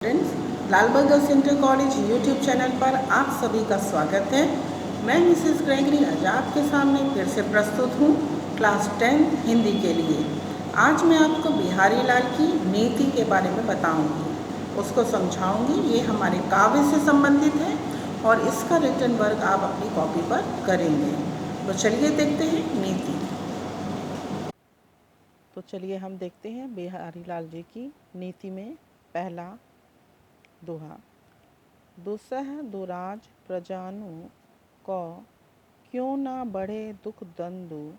Friends, Lal Bahadur central college YouTube channel पर आप सभी का स्वागत है। मैं मिसेस ग्रेगरी आज आपके सामने फिर से प्रस्तुत हूँ क्लास 10 हिंदी के लिए। आज मैं आपको बिहारी लाल की नीति के बारे में बताऊंगी, उसको समझाऊंगी। ये हमारे काव्य से संबंधित है और इसका रिटन वर्क आप अपनी कॉपी पर करेंगे। तो चलिए देखते हैं नीति। तो चलिए हम देखते हैं बिहारी लाल जी की नीति में पहला दोहा। दुसह दुराज प्रजानु को क्यों ना बढ़े दुख दंदु,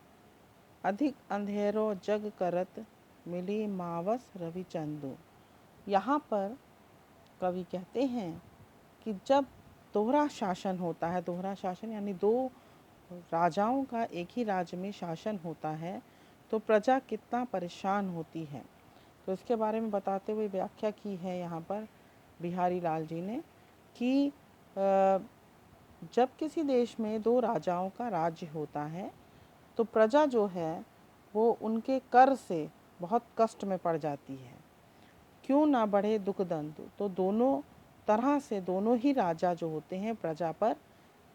अधिक अंधेरो जग करत मिली मावस रविचंदु। यहाँ पर कवि कहते हैं कि जब दोहरा शासन होता है, दोहरा शासन यानी दो राजाओं का एक ही राज्य में शासन होता है, तो प्रजा कितना परेशान होती है। तो इसके बारे में बताते हुए व्याख्या की है यहाँ पर बिहारी लाल जी ने कि जब किसी देश में दो राजाओं का राज्य होता है तो प्रजा जो है वो उनके कर से बहुत कष्ट में पड़ जाती है। क्यों ना बढ़े दुख दंड, तो दोनों तरह से दोनों ही राजा जो होते हैं प्रजा पर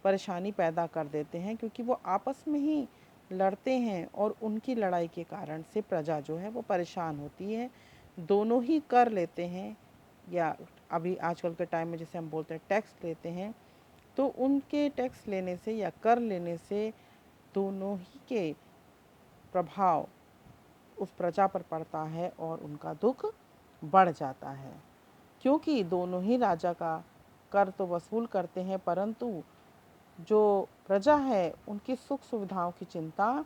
परेशानी पैदा कर देते हैं, क्योंकि वो आपस में ही लड़ते हैं और उनकी लड़ाई के कारण से प्रजा जो है वो परेशान होती है। दोनों ही कर लेते हैं, या अभी आजकल के टाइम में जैसे हम बोलते हैं टैक्स लेते हैं, तो उनके टैक्स लेने से या कर लेने से दोनों ही के प्रभाव उस प्रजा पर पड़ता है और उनका दुख बढ़ जाता है। क्योंकि दोनों ही राजा का कर तो वसूल करते हैं, परंतु जो प्रजा है उनकी सुख सुविधाओं की चिंता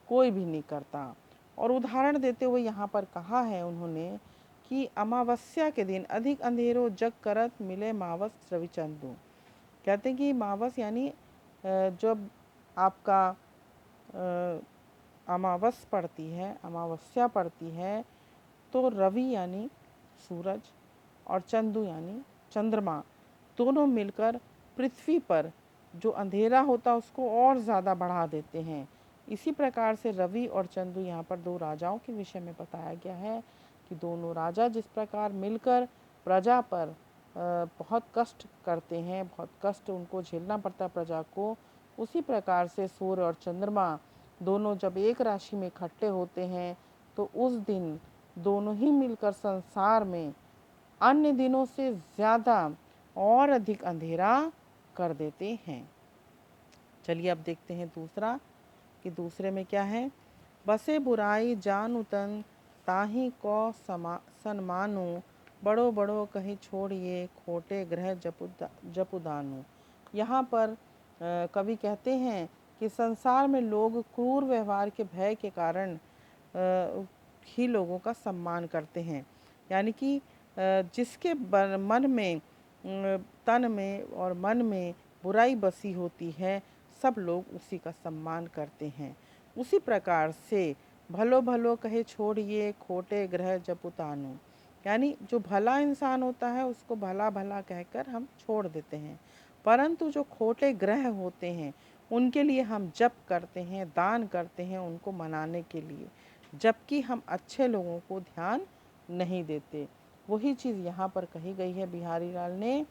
कोई भी नहीं करता। और उदाहरण देते हुए यहाँ पर कहा है उन्होंने कि अमावस्या के दिन अधिक अंधेरो जग करत मिले मावस रविचंदु। कहते हैं कि मावस यानी जब आपका अमावस पड़ती है, अमावस्या पड़ती है, तो रवि यानी सूरज और चंदू यानी चंद्रमा दोनों मिलकर पृथ्वी पर जो अंधेरा होता है उसको और ज़्यादा बढ़ा देते हैं। इसी प्रकार से रवि और चंदू यहाँ पर दो राजाओं के विषय में बताया गया है कि दोनों राजा जिस प्रकार मिलकर प्रजा पर बहुत कष्ट करते हैं, बहुत कष्ट उनको झेलना पड़ता है प्रजा को, उसी प्रकार से सूर्य और चंद्रमा दोनों जब एक राशि में इकट्ठे होते हैं तो उस दिन दोनों ही मिलकर संसार में अन्य दिनों से ज़्यादा और अधिक अंधेरा कर देते हैं। चलिए अब देखते हैं दूसरा, कि दूसरे में क्या है। बसे बुराई जानु तन ताही को सन्मानु, बड़ो बड़ो कहीं छोड़िए खोटे ग्रह जपुदानु। यहाँ पर कवि कहते हैं कि संसार में लोग क्रूर व्यवहार के भय के कारण ही लोगों का सम्मान करते हैं। यानी कि जिसके मन में तन में और मन में बुराई बसी होती है, सब लोग उसी का सम्मान करते हैं। उसी प्रकार से भलो भलो कहे छोड़िए खोटे ग्रह जपुतानु, यानी जो भला इंसान होता है उसको भला भला कहकर हम छोड़ देते हैं, परंतु जो खोटे ग्रह होते हैं उनके लिए हम जप करते हैं, दान करते हैं उनको मनाने के लिए, जबकि हम अच्छे लोगों को ध्यान नहीं देते। वही चीज़ यहाँ पर कही गई है बिहारी लाल ने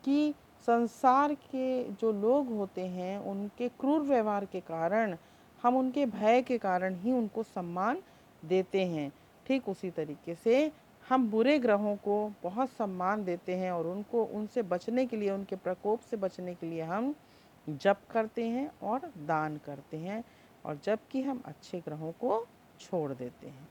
कि संसार के जो लोग होते हैं उनके क्रूर व्यवहार के कारण, हम उनके भय के कारण ही उनको सम्मान देते हैं। ठीक उसी तरीके से हम बुरे ग्रहों को बहुत सम्मान देते हैं और उनको उनसे बचने के लिए, उनके प्रकोप से बचने के लिए हम जप करते हैं और दान करते हैं, और जबकि हम अच्छे ग्रहों को छोड़ देते हैं।